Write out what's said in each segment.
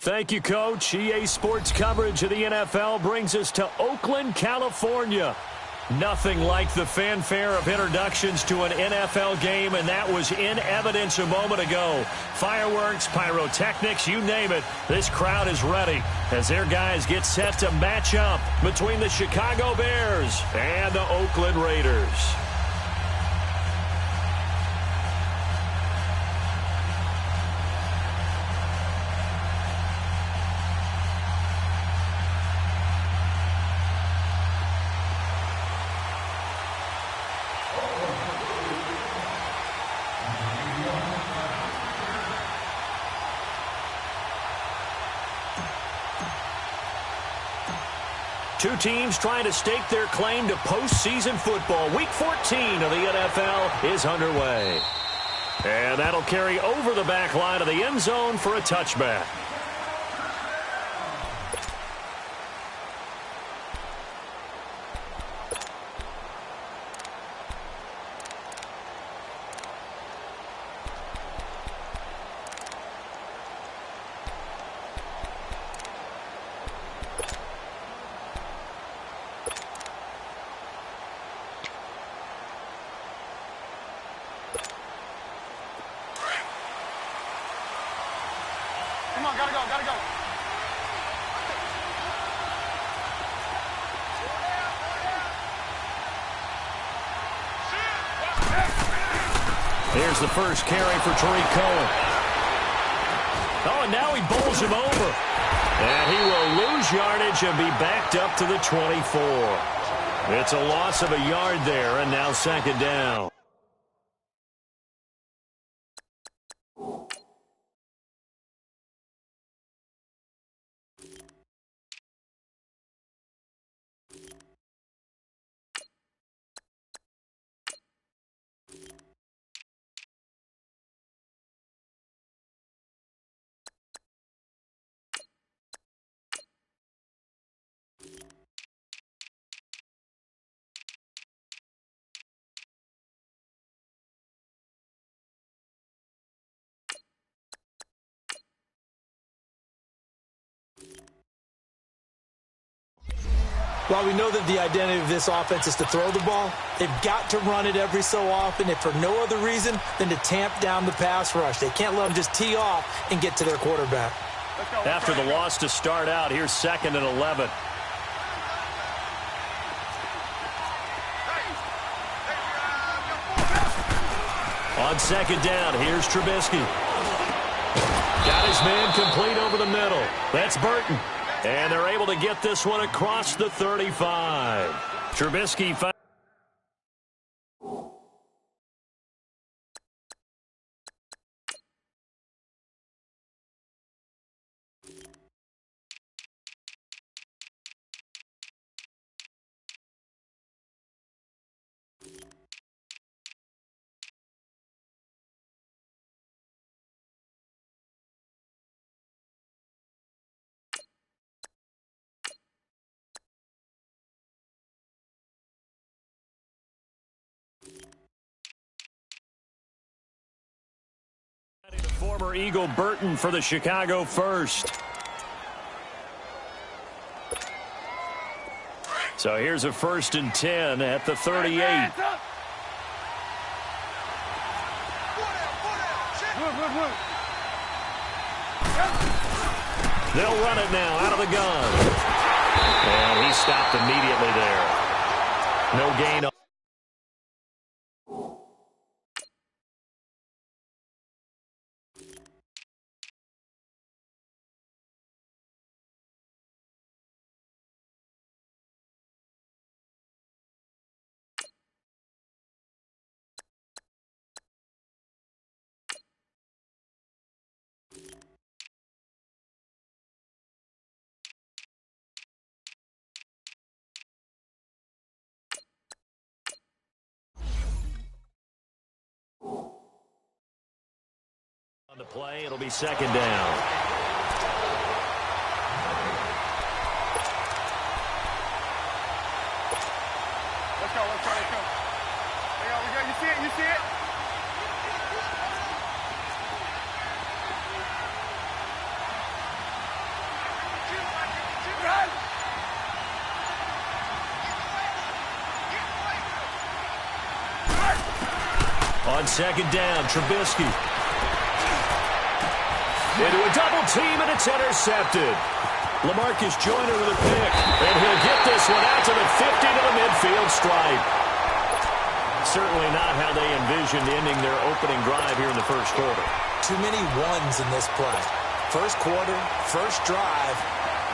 Thank you, Coach. EA Sports coverage of the NFL brings us to Oakland, California. Nothing like the fanfare of introductions to an NFL game, and that was in evidence a moment ago. Fireworks, pyrotechnics, you name it. This crowd is ready as their guys get set to match up between the Chicago Bears and the Oakland Raiders. Two teams trying to stake their claim to postseason football. Week 14 of the NFL is underway. And that'll carry over the back line of the end zone for a touchback. Come on, gotta go, gotta go. Here's the first carry for Tariq Cohen. Oh, and now he bowls him over. And he will lose yardage and be backed up to the 24. It's a loss of a yard there, and now second down. While we know that the identity of this offense is to throw the ball, they've got to run it every so often, if for no other reason than to tamp down the pass rush. They can't let them just tee off and get to their quarterback. After the loss to start out, here's 2nd and 11. On second down, here's Trubisky. Got his man complete over the middle. That's Burton. And they're able to get this one across the 35. Trubisky finds former Eagle Burton for the Chicago first. So here's a 1st and 10 at the 38. They'll run it now out of the gun. And he stopped immediately there. No gain. On the play, it'll be second down. Let's go, let's go, let's go. There we go, you see it, you see it? On second down, Trubisky. Into a double team, and it's intercepted. LaMarcus Joyner with a pick, and he'll get this one out to the 50 to the midfield stripe. Certainly not how they envisioned ending their opening drive here in the first quarter. Too many ones in this play. First quarter, first drive,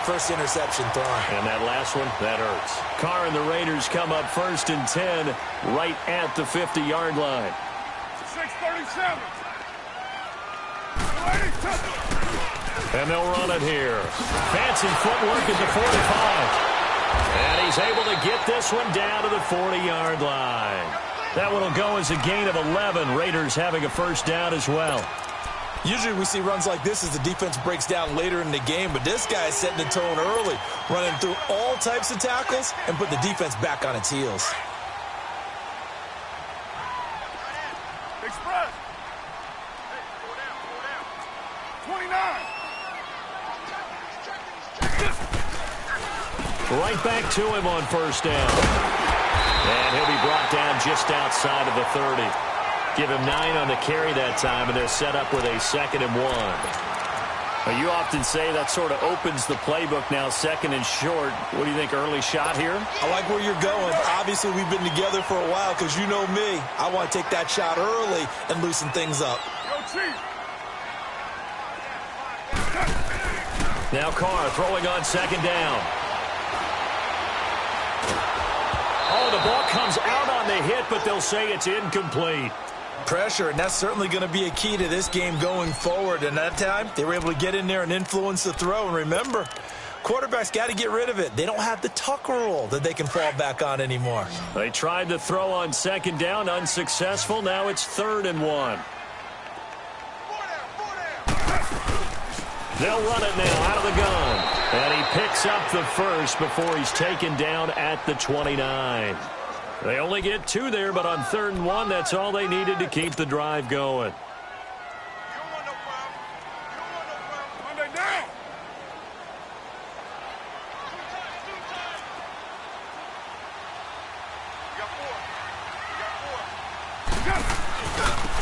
first interception thrown. And that last one, that hurts. Carr and the Raiders come up first and 10 right at the 50-yard line. 6:37. And they'll run it here. Fancy footwork at the 45. And he's able to get this one down to the 40-yard line. That one will go as a gain of 11. Raiders having a first down as well. Usually we see runs like this as the defense breaks down later in the game, but this guy is setting the tone early, running through all types of tackles and put the defense back on its heels. Express. Hey, go down. 29. Right back to him on first down. And he'll be brought down just outside of the 30. Give him 9 on the carry that time, and they're set up with a 2nd and 1. Now, you often say that sort of opens the playbook now, 2nd and short. What do you think, early shot here? I like where you're going. Obviously, we've been together for a while because you know me. I want to take that shot early and loosen things up. Go Chief. Now Carr throwing on 2nd down. Oh, the ball comes out on the hit, but they'll say it's incomplete. Pressure, and that's certainly going to be a key to this game going forward. And that time, they were able to get in there and influence the throw. And remember, quarterbacks got to get rid of it. They don't have the tuck rule that they can fall back on anymore. They tried to throw on 2nd down, unsuccessful. Now it's 3rd and 1. They'll run it now out of the gun. And he picks up the first before he's taken down at the 29. They only get 2 there, but on 3rd and 1, that's all they needed to keep the drive going.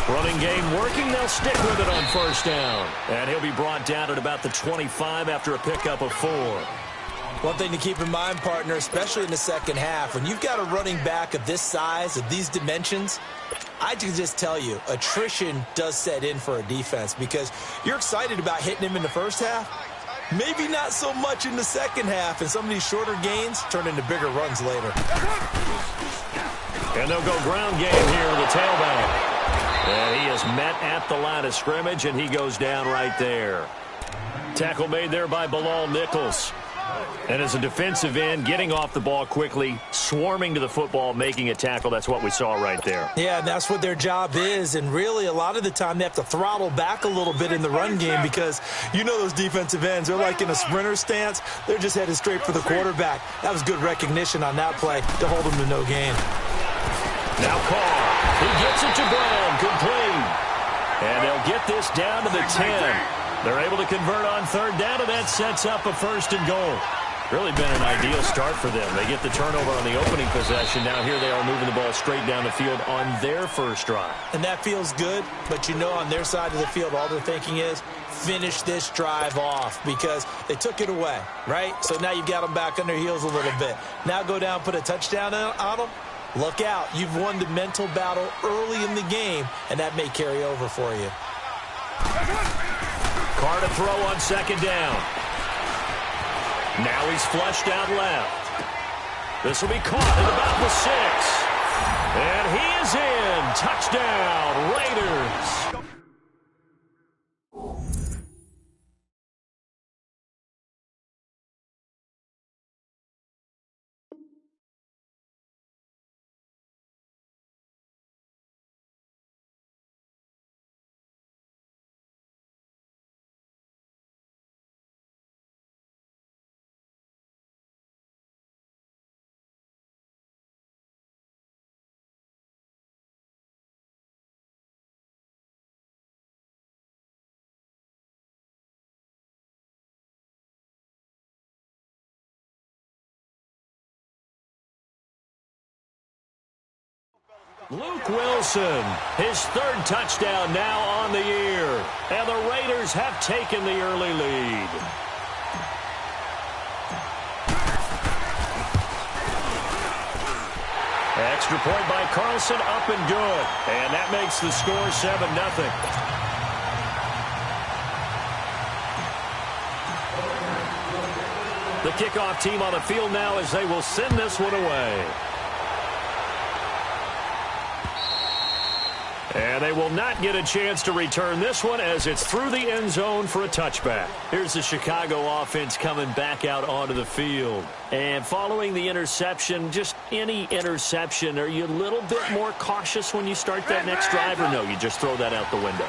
Running game working. They'll stick with it on first down. And he'll be brought down at about the 25 after a pickup of 4. One thing to keep in mind, partner, especially in the second half, when you've got a running back of this size, of these dimensions, I can just tell you, attrition does set in for a defense because you're excited about hitting him in the first half. Maybe not so much in the second half, and some of these shorter gains turn into bigger runs later. And they'll go ground game here with the tailback. And he is met at the line of scrimmage, and he goes down right there. Tackle made there by Bilal Nichols. And as a defensive end, getting off the ball quickly, swarming to the football, making a tackle, that's what we saw right there. Yeah, and that's what their job is. And really, a lot of the time, they have to throttle back a little bit in the run game because you know those defensive ends, they're like in a sprinter stance. They're just headed straight for the quarterback. That was good recognition on that play to hold them to no gain. Now Carr, he gets it to Brown, complete. And they'll get this down to the 10. They're able to convert on 3rd down, and that sets up a 1st and goal. Really been an ideal start for them. They get the turnover on the opening possession. Now here they are moving the ball straight down the field on their first drive. And that feels good, but you know on their side of the field, all they're thinking is finish this drive off because they took it away, right? So now you've got them back on their heels a little bit. Now go down, put a touchdown on them. Look out. You've won the mental battle early in the game, and that may carry over for you. Carr to throw on 2nd down. Now he's flushed out left. This will be caught at about the 6. And he is in. Touchdown, Raiders. Luke Wilson, his third touchdown now on the year. And the Raiders have taken the early lead. Extra point by Carlson, up and good. And that makes the score 7-0. The kickoff team on the field now as they will send this one away. And they will not get a chance to return this one as it's through the end zone for a touchback. Here's the Chicago offense coming back out onto the field. And following the interception, just any interception, are you a little bit more cautious when you start that next drive, or no, you just throw that out the window?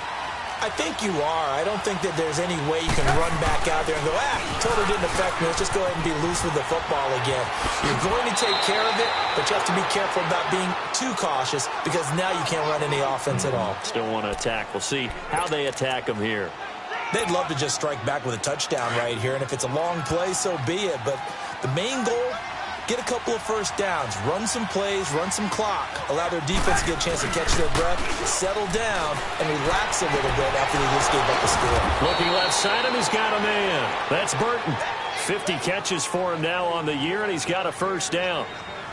I think you are. I don't think that there's any way you can run back out there and go, totally didn't affect me. Let's just go ahead and be loose with the football again. You're going to take care of it, but you have to be careful about being too cautious because now you can't run any offense at all. Still want to attack. We'll see how they attack them here. They'd love to just strike back with a touchdown right here, and if it's a long play, so be it. But the main goal, get a couple of first downs, run some plays, run some clock, allow their defense to get a chance to catch their breath, settle down, and relax a little bit after they just gave up the score. Looking left side him, he's got a man. That's Burton. 50 catches for him now on the year, and he's got a first down.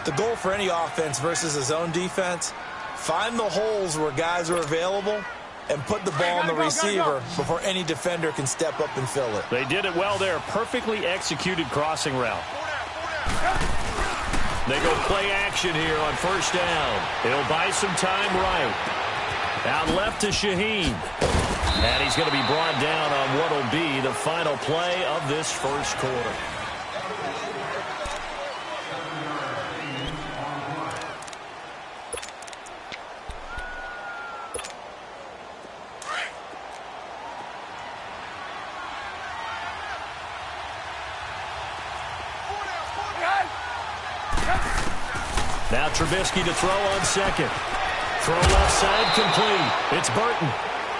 The goal for any offense versus a zone defense, find the holes where guys are available and put the ball on the receiver before any defender can step up and fill it. They did it well there. Perfectly executed crossing route. They go play action here on first down. He'll buy some time right. Out left to Shaheen. And he's going to be brought down on what will be the final play of this first quarter. Now Trubisky to throw on second. Throw left side complete. It's Burton.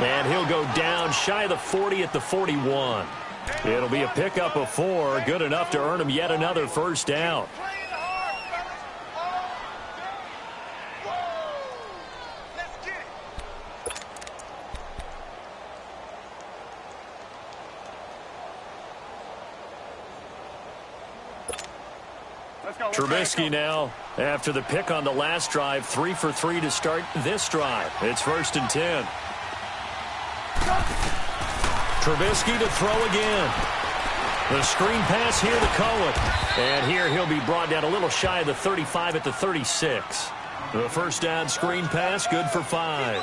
And he'll go down shy of the 40 at the 41. It'll be a pickup of 4. Good enough to earn him yet another first down. Trubisky now, after the pick on the last drive, 3 for 3 to start this drive. It's 1st and 10. Trubisky to throw again. The screen pass here to Cohen. And here he'll be brought down a little shy of the 35 at the 36. The first down screen pass, good for 5.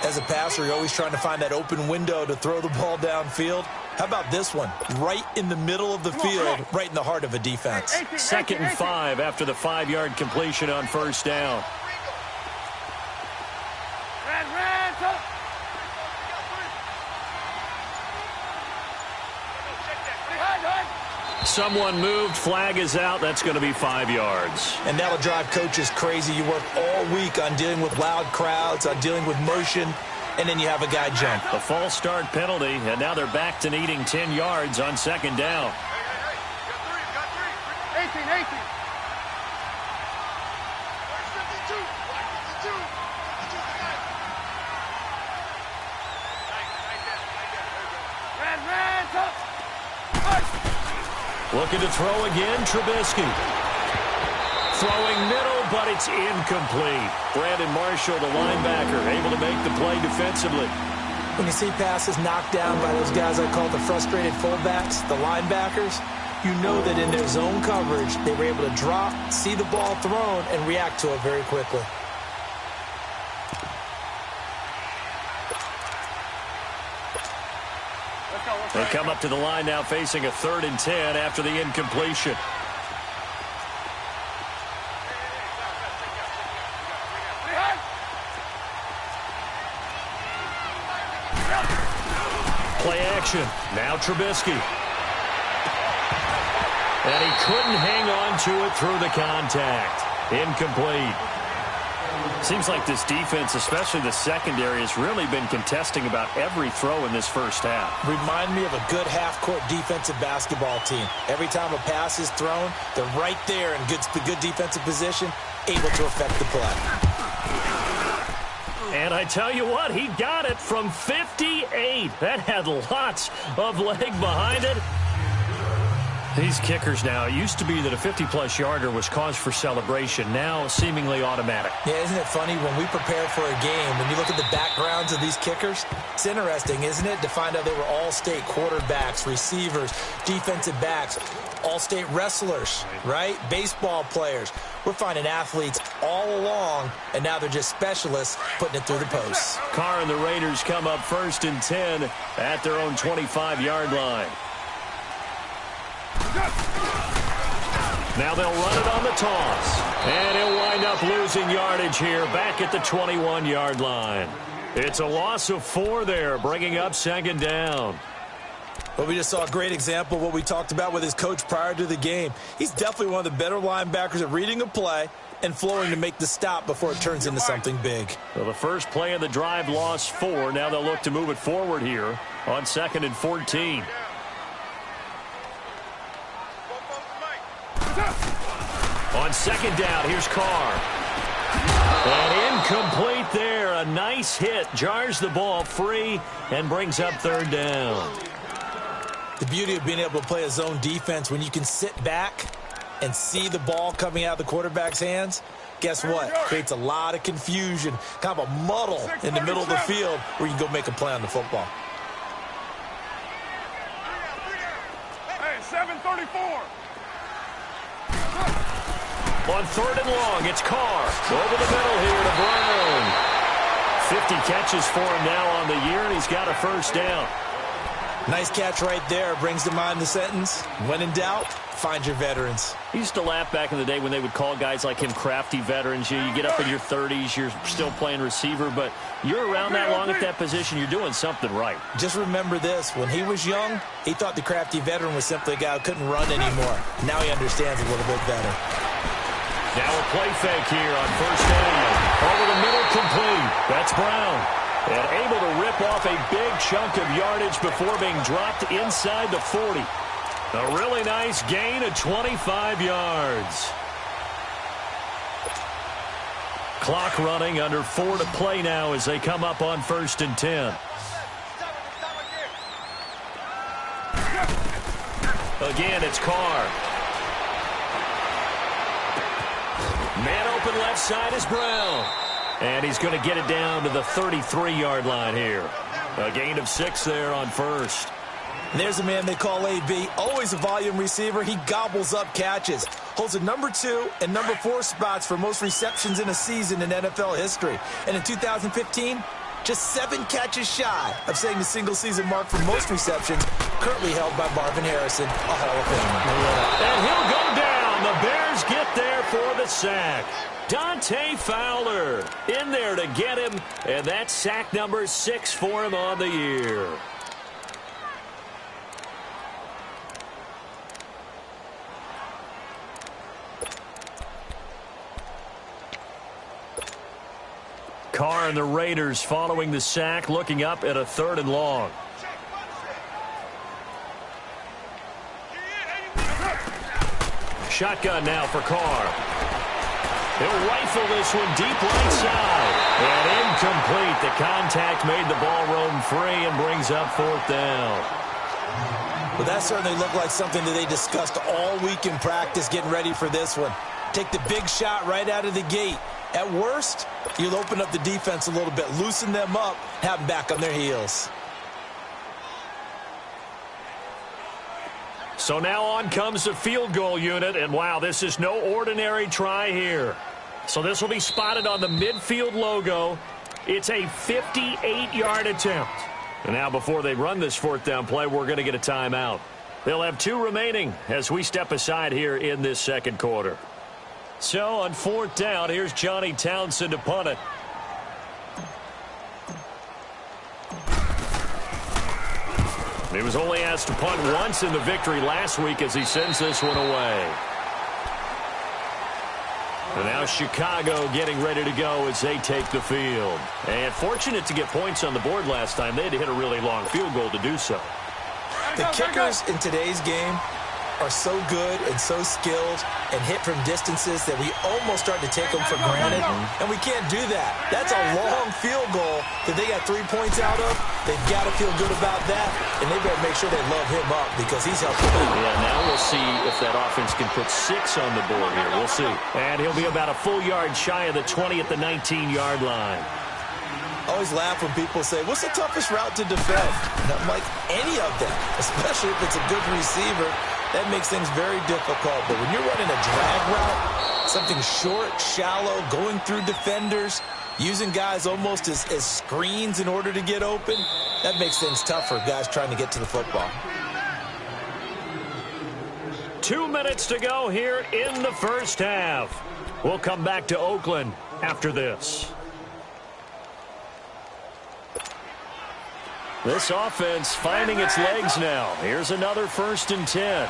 As a passer, you're always trying to find that open window to throw the ball downfield. How about this one? Right in the middle of the field, right in the heart of a defense. 2nd and 5 after the 5-yard completion on first down. Someone moved. Flag is out. That's going to be 5 yards. And that'll drive coaches crazy. You work all week on dealing with loud crowds, on dealing with motion, and then you have a guy jump. A false start penalty, and now they're back to needing 10 yards on second down. 18. Looking to throw again, Trubisky. Throwing middle, but it's incomplete. Brandon Marshall, the linebacker, able to make the play defensively. When you see passes knocked down by those guys I call the frustrated fullbacks, the linebackers, you know that in their zone coverage, they were able to drop, see the ball thrown, and react to it very quickly. They come up to the line now facing a 3rd and 10 after the incompletion. Play action. Now Trubisky. And he couldn't hang on to it through the contact. Incomplete. Seems like this defense, especially the secondary, has really been contesting about every throw in this first half. Remind me of a good half-court defensive basketball team. Every time a pass is thrown, they're right there in good defensive position, able to affect the play. And I tell you what, he got it from 58. That had lots of leg behind it. These kickers now, it used to be that a 50-plus yarder was cause for celebration. Now, seemingly automatic. Yeah, isn't it funny when we prepare for a game, when you look at the backgrounds of these kickers, it's interesting, isn't it, to find out they were all-state quarterbacks, receivers, defensive backs, all-state wrestlers, right? Baseball players. We're finding athletes all along, and now they're just specialists putting it through the posts. Carr and the Raiders come up 1st and 10 at their own 25-yard line. Now they'll run it on the toss. And he'll wind up losing yardage here back at the 21-yard line. It's a loss of 4 there, bringing up 2nd down. Well, we just saw a great example of what we talked about with his coach prior to the game. He's definitely one of the better linebackers at reading a play and flowing to make the stop before it turns into something big. Well, the first play of the drive lost 4. Now they'll look to move it forward here on 2nd and 14. On 2nd down, here's Carr. And incomplete there. A nice hit. Jars the ball free and brings up 3rd down. The beauty of being able to play a zone defense when you can sit back and see the ball coming out of the quarterback's hands, guess what? Creates a lot of confusion, kind of a muddle in the middle of the field where you can go make a play on the football. Hey, 7:34. On 3rd and long, it's Carr. Over the middle here to Brown. 50 catches for him now on the year, and he's got a 1st down. Nice catch right there. Brings to mind the sentence, when in doubt, find your veterans. He used to laugh back in the day when they would call guys like him crafty veterans. You get up in your 30s, you're still playing receiver, but you're around that long at that position, you're doing something right. Just remember this. When he was young, he thought the crafty veteran was simply a guy who couldn't run anymore. Now he understands a little bit better. Now a play fake here on 1st down. Over the middle, complete. That's Brown. And able to rip off a big chunk of yardage before being dropped inside the 40. A really nice gain of 25 yards. Clock running, under 4 to play now as they come up on 1st and 10. Again, it's Carr. Man open left side is Brown. And he's going to get it down to the 33-yard line here. A gain of 6 there on 1st. And there's a man they call AB. Always a volume receiver. He gobbles up catches. Holds the number 2 and number 4 spots for most receptions in a season in NFL history. And in 2015, just 7 catches shy of setting the single-season mark for most receptions, currently held by Marvin Harrison, a Hall of Famer. And he'll go down. The Bears get there for the sack. Dante Fowler in there to get him, and that's sack number 6 for him on the year. Carr and the Raiders following the sack, looking up at a 3rd and long. Shotgun now for Carr. He'll rifle this one deep right side. And incomplete. The contact made the ball roam free and brings up 4th down. Well, that certainly looked like something that they discussed all week in practice getting ready for this one. Take the big shot right out of the gate. At worst, you'll open up the defense a little bit, loosen them up, have them back on their heels. So now on comes the field goal unit, and wow, this is no ordinary try here. So this will be spotted on the midfield logo. It's a 58-yard attempt. And now before they run this 4th down play, we're going to get a timeout. They'll have 2 remaining as we step aside here in this 2nd quarter. So on 4th down, here's Johnny Townsend to punt it. He was only asked to punt once in the victory last week as he sends this one away. And now Chicago getting ready to go as they take the field. And fortunate to get points on the board last time. They had to hit a really long field goal to do so. The kickers in today's game are so good and so skilled and hit from distances that we almost start to take them for granted, and we can't do that. That's a long field goal that they got 3 points out of. They've got to feel good about that, and they better make sure they love him up because he's helping them. Yeah, now we'll see if that offense can put 6 on the board here. We'll see. And he'll be about a full yard shy of the 20 at the 19-yard line. I always laugh when people say, what's the toughest route to defend? And I'm like, any of them, especially if it's a good receiver. That makes things very difficult. But when you're running a drag route, something short, shallow, going through defenders, using guys almost as screens in order to get open, that makes things tough for guys trying to get to the football. 2 minutes to go here in the first half. We'll come back to Oakland after this. This offense finding its legs now. Here's another 1st and 10. There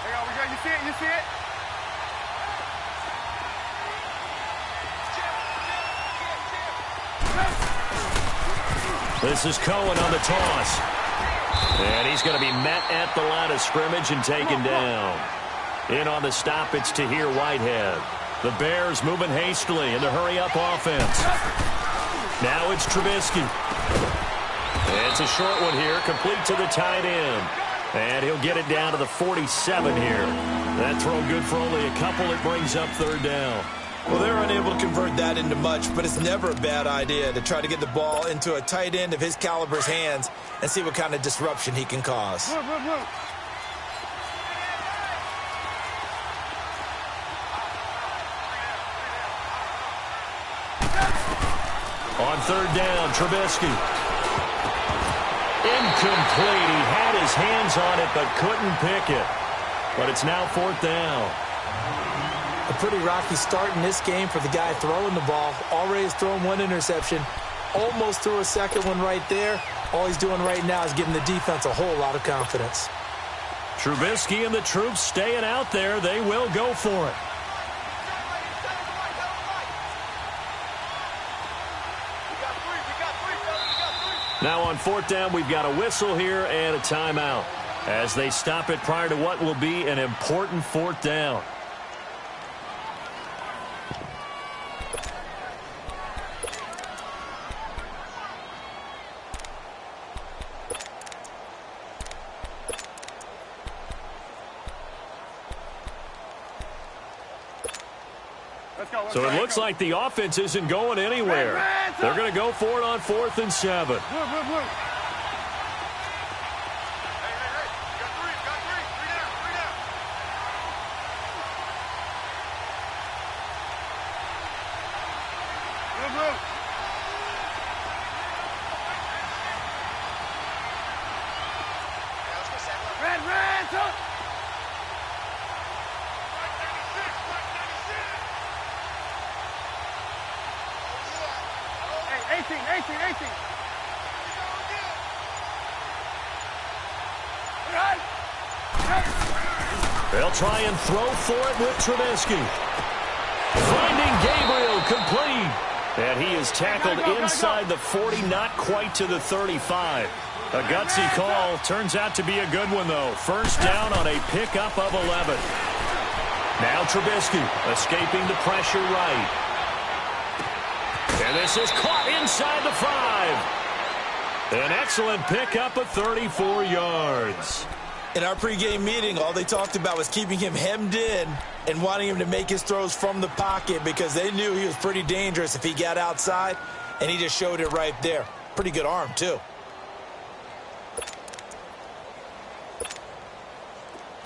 you go. You see it? You see it? This is Cohen on the toss. And he's going to be met at the line of scrimmage and taken down. In on the stop, it's Tahir Whitehead. The Bears moving hastily in the hurry-up offense. Now it's Trubisky. It's a short one here, complete to the tight end. And he'll get it down to the 47 here. That throw good for only a couple. It brings up 3rd down. Well, they're unable to convert that into much, but it's never a bad idea to try to get the ball into a tight end of his caliber's hands and see what kind of disruption he can cause. On 3rd down, Trubisky. Incomplete. He had his hands on it but couldn't pick it. But it's now 4th down. A pretty rocky start in this game for the guy throwing the ball. Already has thrown 1 interception. Almost threw a 2nd one right there. All he's doing right now is giving the defense a whole lot of confidence. Trubisky and the troops staying out there. They will go for it. Now on 4th down, we've got a whistle here and a timeout as they stop it prior to what will be an important 4th down. So it looks like the offense isn't going anywhere. They're going to go for it on 4th and 7. They'll try and throw for it with Trubisky. Finding Gabriel complete. And he is tackled inside the 40, not quite to the 35. A gutsy call. Turns out to be a good one, though. 1st down on a pickup of 11. Now Trubisky escaping the pressure right. And this is caught inside the 5. An excellent pickup of 34 yards. In our pregame meeting, all they talked about was keeping him hemmed in and wanting him to make his throws from the pocket because they knew he was pretty dangerous if he got outside, and he just showed it right there. Pretty good arm, too.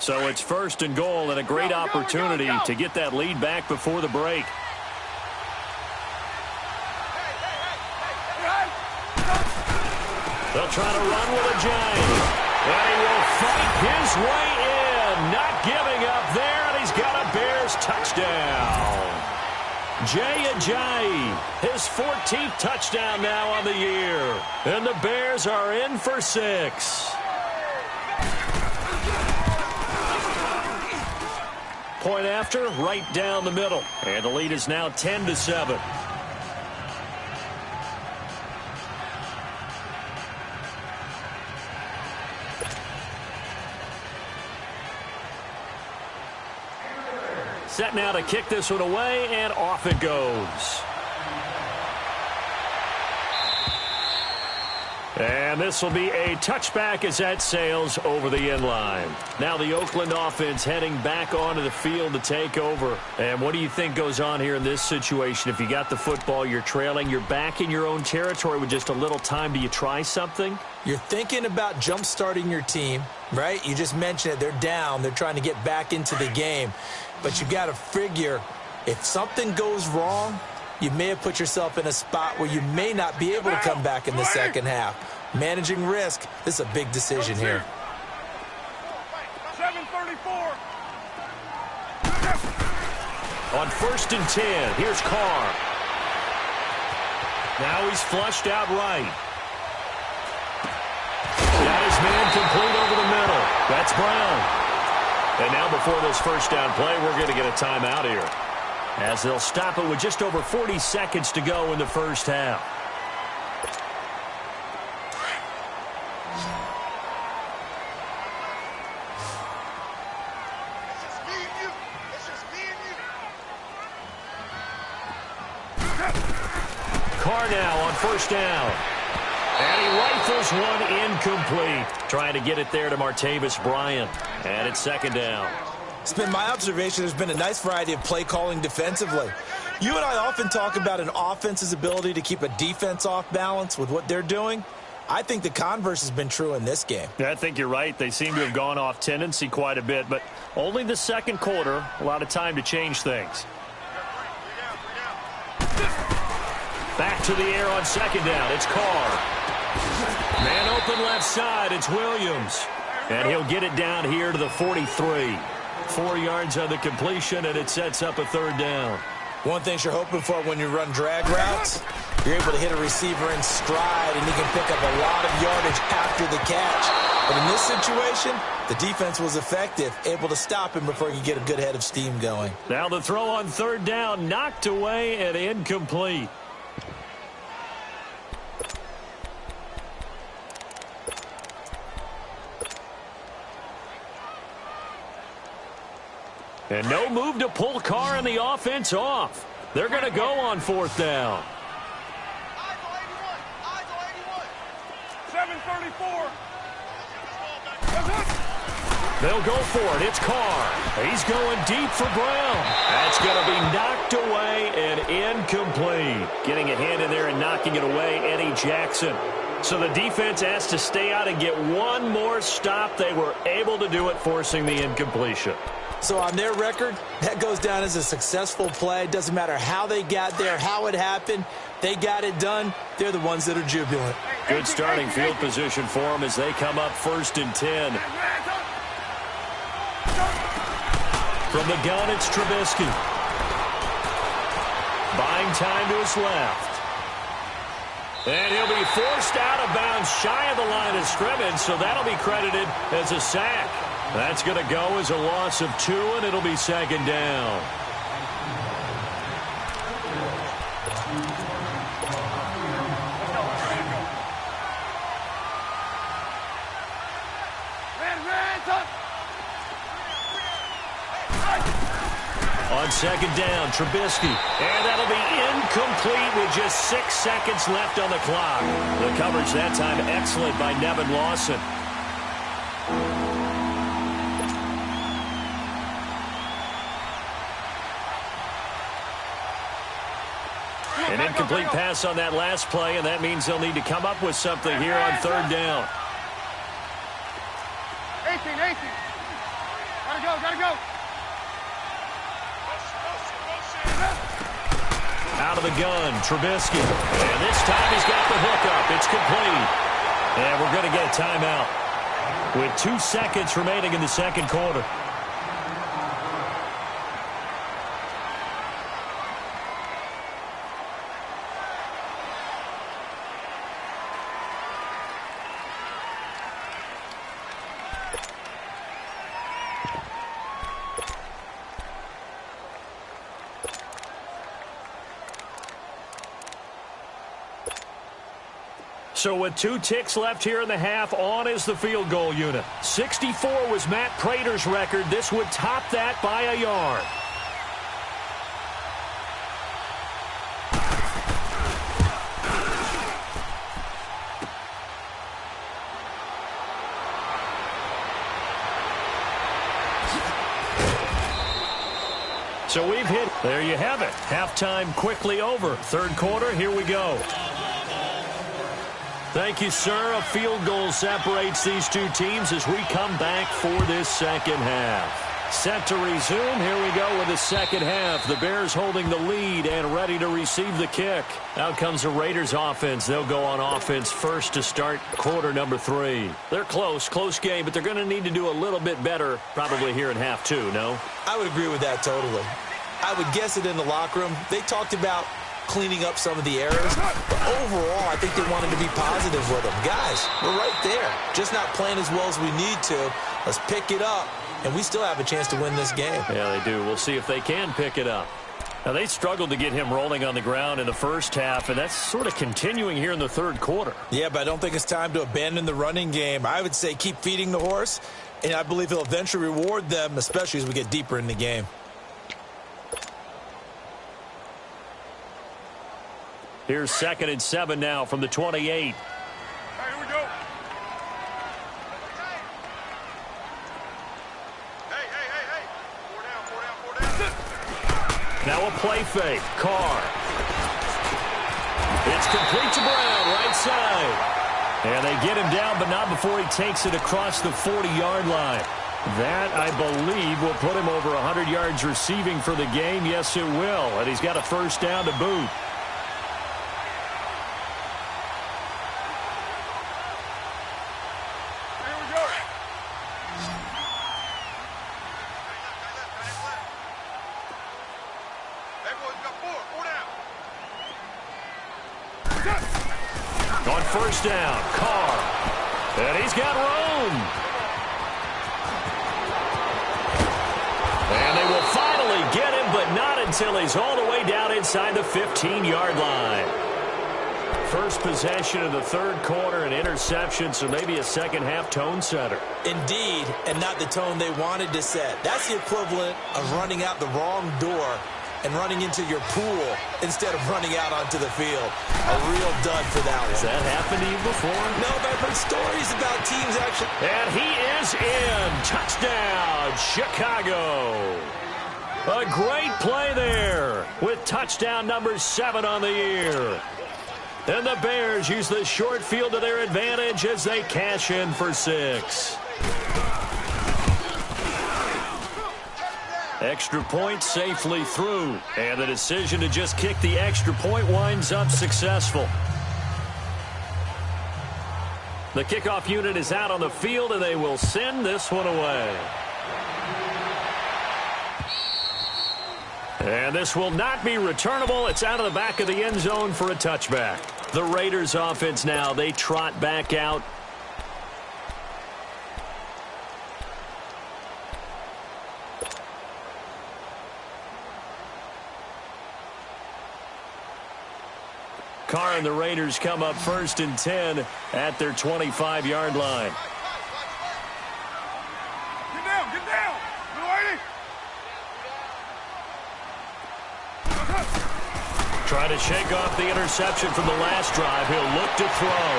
So it's 1st and goal and a great opportunity to get that lead back before the break. They'll try to run with a giant. And he will fight his way in. Not giving up there, and he's got a Bears touchdown. Jay Ajayi, his 14th touchdown now on the year. And the Bears are in for 6. Point after, right down the middle. And the lead is now 10-7. set now to kick this one away, and off it goes. And this will be a touchback as that sails over the end line. Now the Oakland offense heading back onto the field to take over. And what do you think goes on here in this situation? If you got the football, you're trailing, you're back in your own territory with just a little time. Do you try something? You're thinking about jump-starting your team, right? You just mentioned it. They're down. They're trying to get back into the game. But you got to figure if something goes wrong, you may have put yourself in a spot where you may not be able to come back in the second half. Managing risk, this is a big decision here. 7:34. On 1st and 10, here's Carr. Now he's flushed out right. Got his man complete over the middle. That's Brown. And now before this first down play, we're going to get a timeout here, as they'll stop it with just over 40 seconds to go in the first half. Carr now on 1st down. And he rifles one incomplete. Trying to get it there to Martavis Bryant. And it's 2nd down. It's been my observation there's been a nice variety of play calling defensively. You and I often talk about an offense's ability to keep a defense off balance with what they're doing. I think the converse has been true in this game. Yeah, I think you're right. They seem to have gone off tendency quite a bit, but only the second quarter, a lot of time to change things. Back to the air on 2nd down. It's Carr. Man open left side. It's Williams. And he'll get it down here to the 43. 4 yards on the completion, and it sets up a 3rd down. One thing you're hoping for when you run drag routes, you're able to hit a receiver in stride, and he can pick up a lot of yardage after the catch. But in this situation, the defense was effective, able to stop him before he could get a good head of steam going. Now the throw on 3rd down, knocked away and incomplete. And no move to pull Carr and the offense off. They're going to go on 4th down. 7:34. They'll go for it. It's Carr. He's going deep for Brown. That's going to be knocked away and incomplete. Getting a hand in there and knocking it away, Eddie Jackson. So the defense has to stay out and get one more stop. They were able to do it, forcing the incompletion. So on their record, that goes down as a successful play. It doesn't matter how they got there, how it happened. They got it done. They're the ones that are jubilant. Good starting field position for them as they come up 1st and 10. From the gun, it's Trubisky. Buying time to his left. And he'll be forced out of bounds shy of the line of scrimmage, so that'll be credited as a sack. That's going to go as a loss of 2, and it'll be 2nd down. On 2nd down, Trubisky. And that'll be incomplete with just 6 seconds left on the clock. The coverage that time excellent by Nevin Lawson. An incomplete pass on that last play, and that means they'll need to come up with something here on 3rd down. 18. Gotta go. Out of the gun, Trubisky. And this time he's got the hook up. It's complete. And we're going to get a timeout with 2 seconds remaining in the second quarter. So with 2 ticks left here in the half, on is the field goal unit. 64 was Matt Prater's record. This would top that by a yard. So we've hit. There you have it. Halftime quickly over. Third quarter, here we go. Thank you, sir. A field goal separates these two teams as we come back for this second half. Set to resume. Here we go with the second half. The Bears holding the lead and ready to receive the kick. Out comes the Raiders offense. They'll go on offense first to start quarter number 3. They're close game, but they're going to need to do a little bit better probably here in half 2, no? I would agree with that totally. I would guess it in the locker room. They talked about cleaning up some of the errors, but overall, I think they wanted to be positive with them. Guys, we're right there. Just not playing as well as we need to. Let's pick it up. And we still have a chance to win this game. Yeah, they do. We'll see if they can pick it up. Now, they struggled to get him rolling on the ground in the first half, and that's sort of continuing here in the third quarter. Yeah, but I don't think it's time to abandon the running game. I would say keep feeding the horse, and I believe he'll eventually reward them, especially as we get deeper in the game. Here's 2nd and 7 now from the 28. Now a play fake. Carr. It's complete to Brown, right side. And they get him down, but not before he takes it across the 40-yard line. That, I believe, will put him over 100 yards receiving for the game. Yes, it will. And he's got a first down to boot. On first down, Carr. And he's got room. And they will finally get him, but not until he's all the way down inside the 15-yard line. First possession of the third quarter, an interception, so maybe a second-half tone setter. Indeed, and not the tone they wanted to set. That's the equivalent of running out the wrong door and running into your pool instead of running out onto the field. A real dud for that one. Has that happened to you before? No, but I've heard stories about teams actually. And he is in. Touchdown, Chicago. A great play there with touchdown number 7 on the year. And the Bears use the short field to their advantage as they cash in for 6. Extra point safely through. And the decision to just kick the extra point winds up successful. The kickoff unit is out on the field, and they will send this one away. And this will not be returnable. It's out of the back of the end zone for a touchback. The Raiders offense now, they trot back out. Carr and the Raiders come up 1st and 10 at their 25-yard line. Get down, little lady. Trying to shake off the interception from the last drive. He'll look to throw.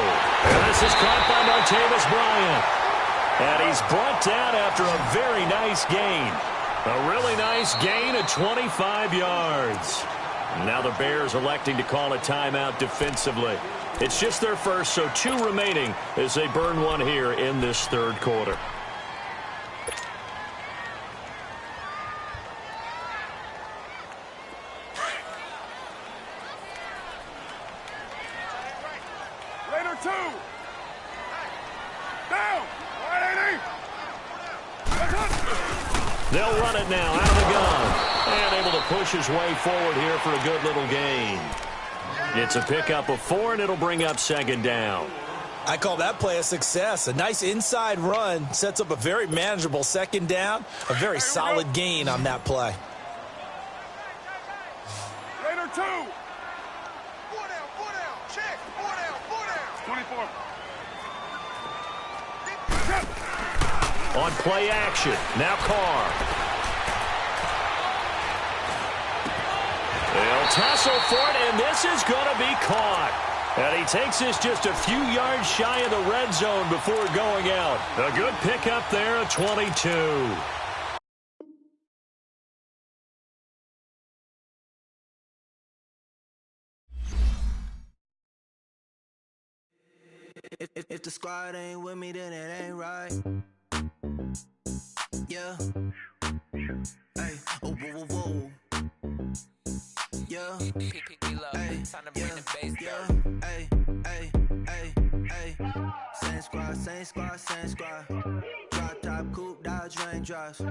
And this is caught by Martavis Bryant. And he's brought down after a very nice gain. A really nice gain of 25 yards. Now the Bears electing to call a timeout defensively. It's just their first, so 2 remaining as they burn one here in this third quarter. Raider 2. Down. 180. They'll run it now out of the gun. And able to push his way forward here for a good little gain. It's a pickup of 4, and it'll bring up 2nd down. I call that play a success. A nice inside run sets up a very manageable 2nd down. A very solid gain on that play. Raider 2. 4 down. Check. 4 down. 24. On play action. Now Carr. They'll tassel for it, and this is going to be caught. And he takes this just a few yards shy of the red zone before going out. A good pickup there, a 22. If the squad ain't with me, then it ain't right. Yeah. Hey, oh, whoa, whoa, whoa. Yeah. Hey, yeah. Hey, hey, hey, hey. Same squad, same squad, same squad. Drop top, coupe, Dodge raindrops.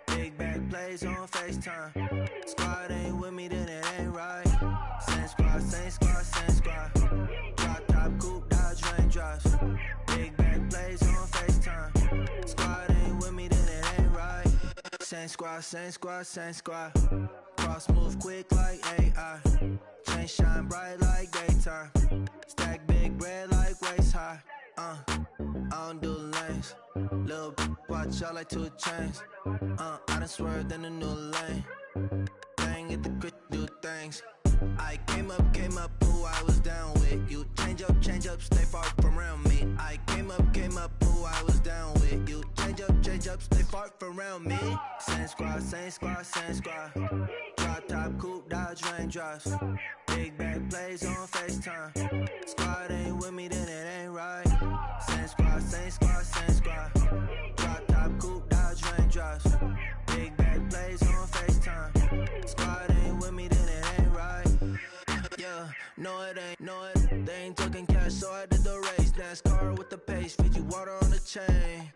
Big back plays on FaceTime. Squad ain't with me, then it ain't right. Same squad, same squad, same squad. Drop top, coupe, Dodge raindrops. Big back plays on FaceTime. Squad ain't with me, then it ain't right. Same squad, same squad, same squad. Cross move quick like AI. Chain shine bright like daytime. Stack big bread like waist high. I don't do lanes. Lil' watch out like 2 chains. I done swerved in a new lane. Bang at the crit, do things. I came up, who I was down with. You change up, stay far from around me. I came up, who I was down with. You change up, stay far from around me. Same squad, same squad, same squad. Drop top, coupe, Dodge raindrops. Big back plays on FaceTime. Squad ain't with me, then it ain't right. Same squad, same squad, same squad. Drop top, coupe, Dodge raindrops. Big back plays on FaceTime. Squad ain't with me, then it ain't right. Yeah, no it ain't, they ain't talking cash, so I did the race. NASCAR with the pace, feed you water on the chain.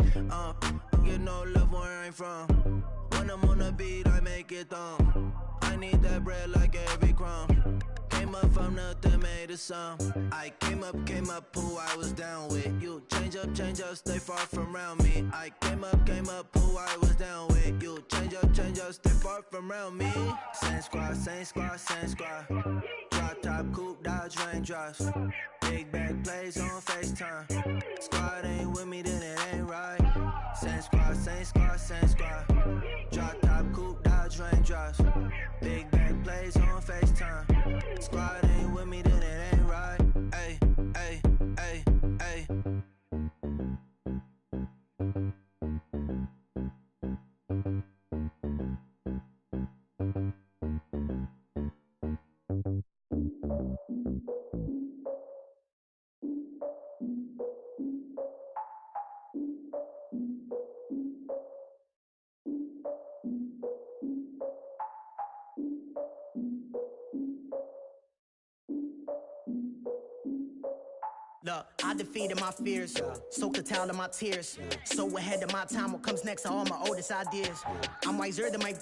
Get no love where I ain't from. When I'm on the beat, I make it thumb. I need that bread like every crumb. Came up from nothing, made a sum. I came up, who I was down with. You change up, stay far from around me. I came up, who I was down with. You change up, stay far from around me. Same squad, same squad, same squad. Drop top, coupe, Dodge raindrops. Big back plays on FaceTime. Squad ain't with me, then it ain't right. Same squad, same squad, same squad. Drop top, coupe, Dodge raindrops. Big back plays on FaceTime. Squad ain't with me, then it ain't right. Ay, ay, ay, ay. Look, I defeated my fears, soaked the towel of my tears. So ahead of my time, what comes next are all my oldest ideas. I'm wiser than my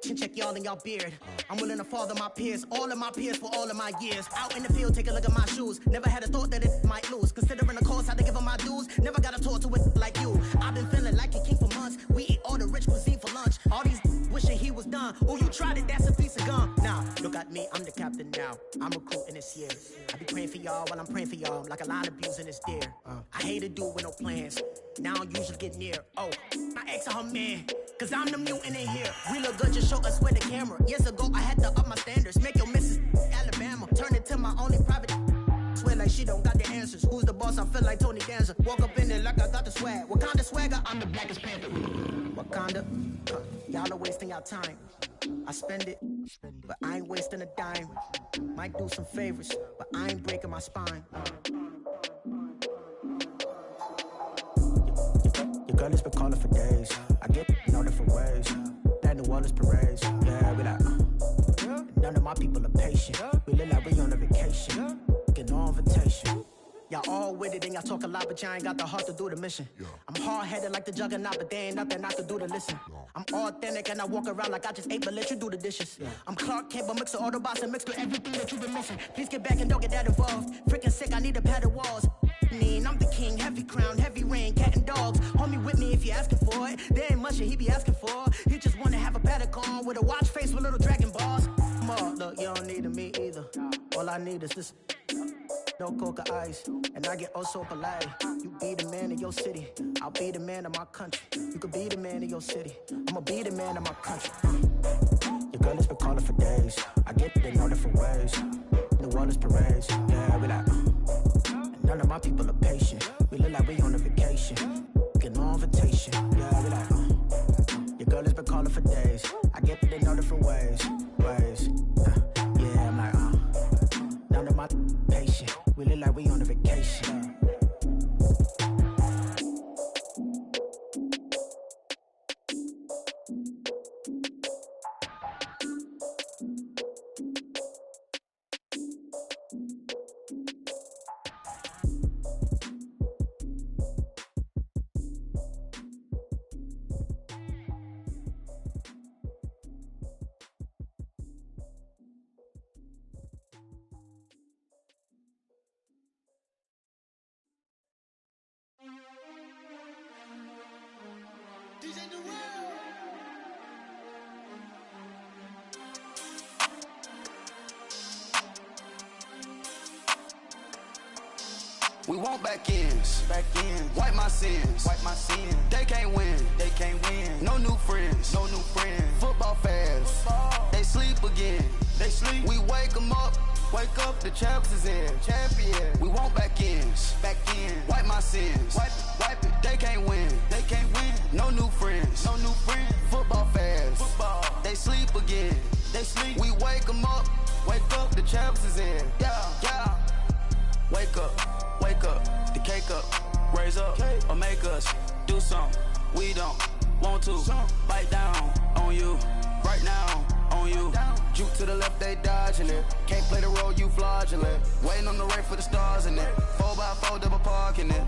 chin check y'all in y'all beard. I'm willing to father my peers, all of my peers for all of my years. Out in the field, take a look at my shoes. Never had a thought that it might lose. Considering the cost, I had to give them my dues. Never got a talk to it like you. I've been feeling like a king for months. We eat all the rich cuisine for lunch. All these wishing he was done. Oh, you tried it, that's a piece of gum. Now, look at me, I'm the captain now. I'm recruiting this year. I be praying for y'all while I'm praying for y'all. Like a line of abusing this deer. I hate to do it with no plans. Now I usually get near. Oh, my ex are her man. Cause I'm the mutant in here. We look good, just show us where the camera. Years ago, I had to up my standards. Make your missus Alabama. Turn it to my only private. Swear like she don't got the answers. Who's the boss? I feel like Tony Danza. Walk up in there like I got the swag. What kind of swagger? I'm the blackest panther. Wakanda. Y'all are wasting your time. I spend it, but I ain't wasting a dime. Might do some favors, but I ain't breaking my spine. Your girl has been calling for days. I get in all different ways. That New Orleans parades. Yeah, we like, none of my people are patient. We look like we on a vacation. Get no invitation. Y'all all with it and y'all talk a lot, but y'all ain't got the heart to do the mission. I'm hard-headed like the juggernaut, but there ain't nothing I can do to listen. I'm authentic and I walk around like I just ate, but let you do the dishes. I'm Clark Kent, but mix of Autobots and mix with everything that you've been missing. Please get back and don't get that involved. Freaking sick, I need a pad of walls. I'm the king, heavy crown, heavy rain, cat and dogs. Homie with me if you're asking for it. There ain't much that he be asking for. He just wanna have a paddock on with a watch face with little dragon balls. Look, you don't need me either. All I need is this. No coca ice, and I get oh so polite. You be the man of your city, I'll be the man of my country. You could be the man of your city, I'ma be the man of my country. Your girl has been calling for days. I get it in all different ways. New Orleans parades, yeah, we like. None of my people are patient. We look like we on a vacation. Get no invitation, yeah, we like. Your girl has been calling for days. I get it in all different ways. Yeah, I'm like, none of my patient. We look like we on a vacation. We want back ends. Wipe my sins. They can't win. No new friends. Football fans. They sleep again. We wake them up. Wake up, the champs is in. Champion. We want back ends. Wipe my sins. Wipe it. They can't win. No new friends. Football fans. They sleep again. We wake them up. Wake up, the champs is in. Yeah. Wake up, the cake up, raise up, or make us do something we don't want to. Bite down on you, right now on you. Juke to the left, they dodging it. Can't play the role, you fraudulent. Waiting on the rain for the stars in it. 4x4 double parking it.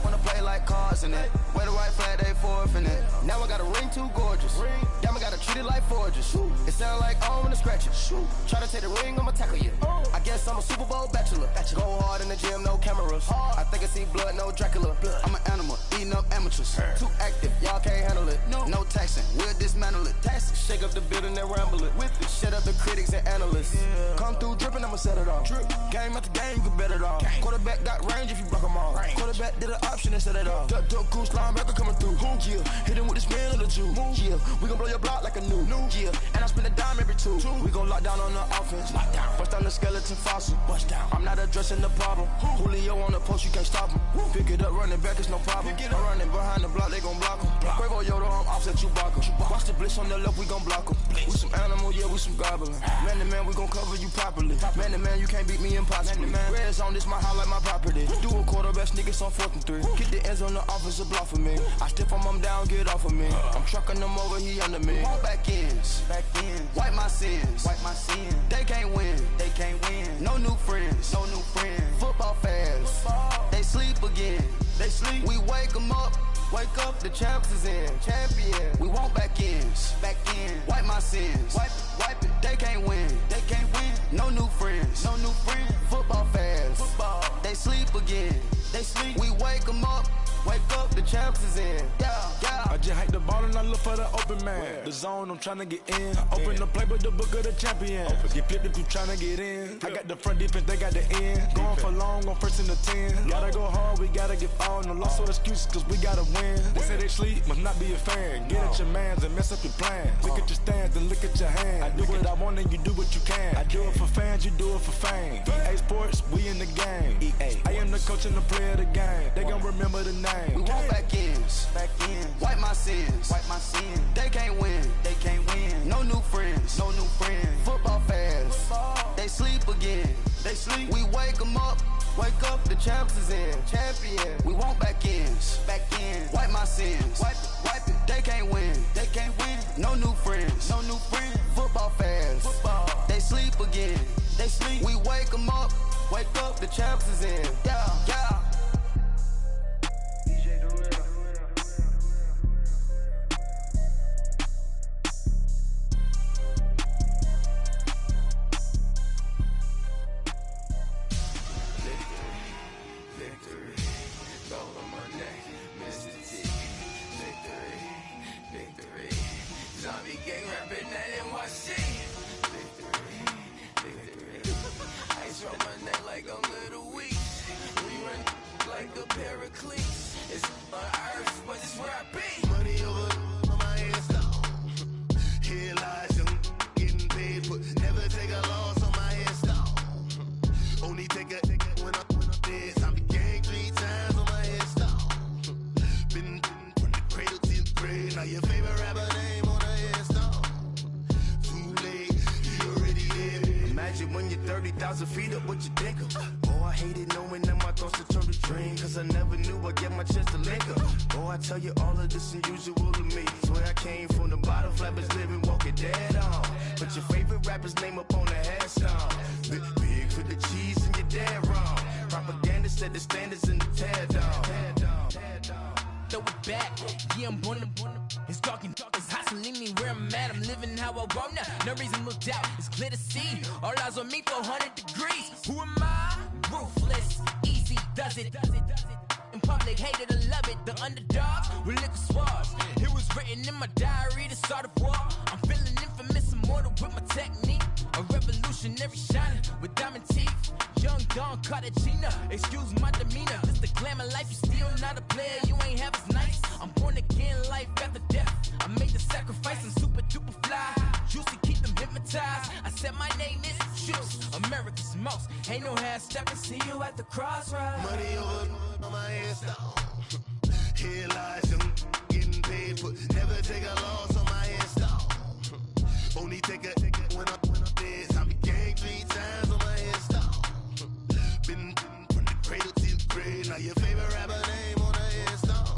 Wanna play like cars in it. Wear the right flag, they forfeiting it. Now I got a ring too gorgeous. Damn, I gotta treat it like forges. It sound like I wanna scratch it. Try to take the ring, I'ma tackle you. I guess I'm a Super Bowl bachelor. Go hard in the gym, no cameras. I think I see blood, no Dracula. I'm an animal, eating up amateurs. Too active, y'all can't handle it. No taxing, we'll dismantle it. Shake up the building and ramble it. With it, shut up the critics and analysts. Come through dripping, I'ma set it off. Game after game, you can bet it off. Quarterback got range if you block them all. Quarterback did an option and set it off. Duck goose linebacker coming through. Yeah, hit him with this man on the Jew. Yeah, we gon' blow your block like a new. Yeah, and I spend a dime every two. We gon' lock down on the offense. Bust down the skeleton fossil. I'm not addressing the problem. Julio on the post, you can't stop him. Pick it up, running back, it's no problem. I'm running behind the block, they gon' block him. Quavo Yoda, I'm offset Chewbacca. Watch the blitz on the left, we gon' block him. We some animal, yeah, we some goblin. Man to man, we gon' cover you properly. Man to man, you can't beat me impossibly. Red zone, this my highlight, my property. Do a quarterback, niggas on 4th and 3. Get the ends on the offensive block for me. I stiff him down, get off of me. I'm trucking them over, he under me. Want back ends. Wipe my sins. They can't win. No new friends. Football fans. They sleep again. We wake them up. Wake up, the champs is in. Champion. We want back ends. Wipe my sins. Wipe it. They can't win. No new friends. Football fans. They sleep again. We wake them up. Wake up, the champs is in. Yeah. I just hike the ball and I look for the open man. The zone, I'm trying to get in. Open the play, but the book of the champion. Get flipped if you trying to get in. I got the front defense, they got the end. Going for long on 1st and the 10. Gotta go hard, we gotta give all. No loss or excuses, cause we gotta win. They say they sleep, must not be a fan. Get at your mans and mess up your plans. Look at your stands and look at your hands. I do what I want and you do what you can. I do it for fans, you do it for fame. EA Sports, we in the game. I am the coach and the player of the game. They gon' remember the name. We want back ends. Wipe my sins. They can't win. No new friends. Football fans. They sleep again. We wake them up. Wake up, the champs is in. Champion. We want back ends. Wipe my sins. Wipe it. They can't win. No new friends. Football fans. They sleep again. We wake them up. Wake up, the champs is in. Yeah. Revolutionary shining with diamond teeth. Young Don Cartagena. Excuse my demeanor. This the glamour life. You still not a player. You ain't half as nice. I'm born again, life after death. I made the sacrifice. I'm super duper fly. Juicy, keep them hypnotized. I said my name is Juice. America's most. Ain't no half stepping. See you at the crossroads. Money over on my hairstyle. Here lies them getting paid, but never take a loss on my hairstyle. Only take a when I'm dead. I be gang 3 times on my hairstyle. Been from the cradle to the grave. Now your favorite rapper name on the hairstyle.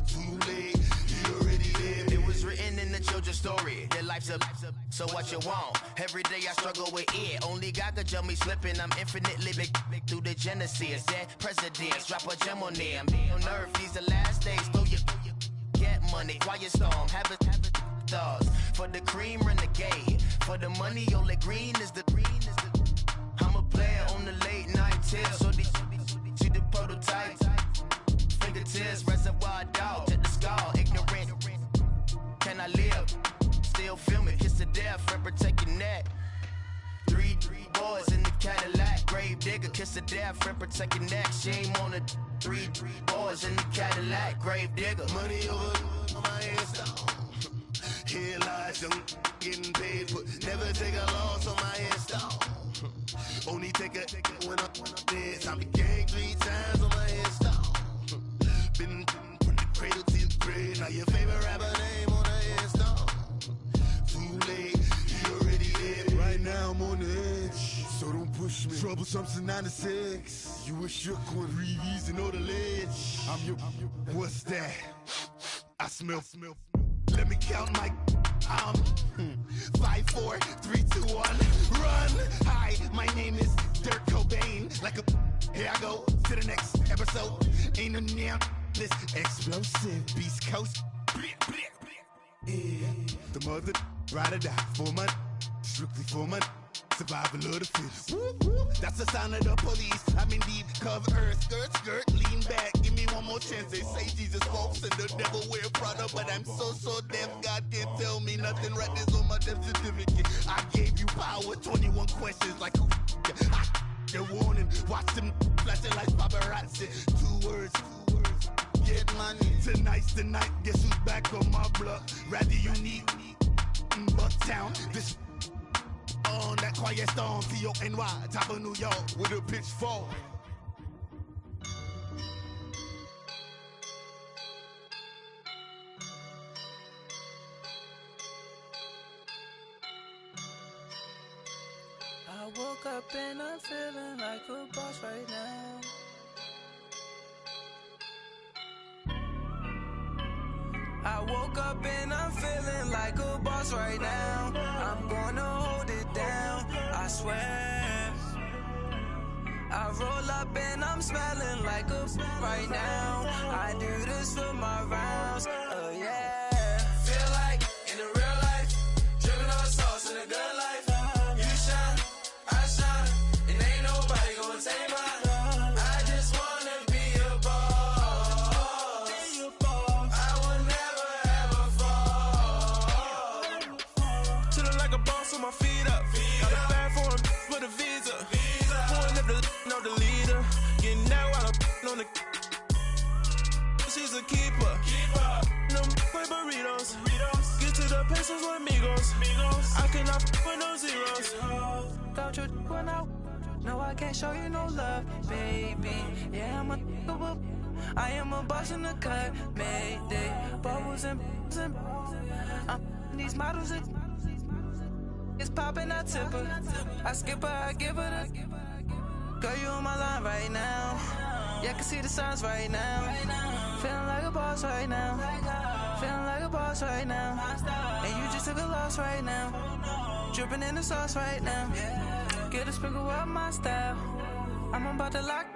Too late, you already dead. It was written in the children's story. Their life's a so what you want? Every day I struggle with it. Only God could jump me slipping. I'm infinitely big through the genesis. Dead presidents, drop a gem on them. On earth, these the last days. Throw your get money, quiet storm. Have it thoughts. For the cream, renegade. For the money, only green is the green is the. I'm a player on the late night till. So these see the prototype. Fingertips, reservoir dog. Check the skull, ignorant. Can I live? Still film it, kiss the death, friend, protect your neck. 3 boys in the Cadillac, grave digger, kiss the death, friend, protect your neck. Shame on the 3 boys in the Cadillac, grave digger. Money over on my hairstyle. Here lies them getting paid, but never take a loss on my hairstyle. Only take a when I'm dead. I be gang 3 times on my hairstyle. Been from the cradle to the grave. Now your favorite rapper name on the hairstyle. Too late, you already dead. Right now I'm on the edge, so don't push me. Troublesome to 9 to 6. You a shook one, breathe and know the ledge. I'm your. What's that? I smell. Let me count my. 5, 4, 3, 2, 1. Run! Hi, my name is Dirk Cobain. Like a. Here I go to the next episode. Ain't no damn this explosive Beast Coast. Yeah. The mother ride or die for my strictly for my survival of the fittest. That's the sound of the police. I'm indeed cover earth, skirt, lean back. Give me one more chance. They say Jesus walks and the devil wear Prada, but I'm so deaf. God can't tell me nothing. Right there's on my death certificate. I gave you power. 21 questions like who? The warning. Watch them flashing like paparazzi. 2 words. Get money. Tonight's the night. Guess who's back on my block? Rather unique. Bucktown. This on that quiet storm. T-O-N-Y. Top of New York with a pitchfork. I woke up and I'm feeling like a boss right now. I woke up and I'm feeling like a boss right now. I'm gonna hold it down, I swear. I roll up and I'm smelling like a right now. I do this for my rounds, oh yeah. Feel like in the real life, dripping on sauce in a good life. You shine, I shine, and ain't nobody gonna take mine. I just wanna be a boss. I will never ever fall. Chillin' like a boss on my feet up. Got a bag for him with a visa. Pulling up the know the leader. Getting out while I'm on the. She's a keeper. No play burritos. Get to the pesos with amigos. I cannot with no zeros. Don't you run out? No, I can't show you no love, baby. Yeah, I am a boss in the cut. Mayday. Bubbles and these models it's popping, I tip her. I skip her, I give her the. Girl, you on my line right now. Yeah, I can see the signs right now. Feeling like a boss right now. Feeling like a boss right now. And you just took a loss right now. Dripping in the sauce right now. Get a sprinkle up my style. I'm about to lock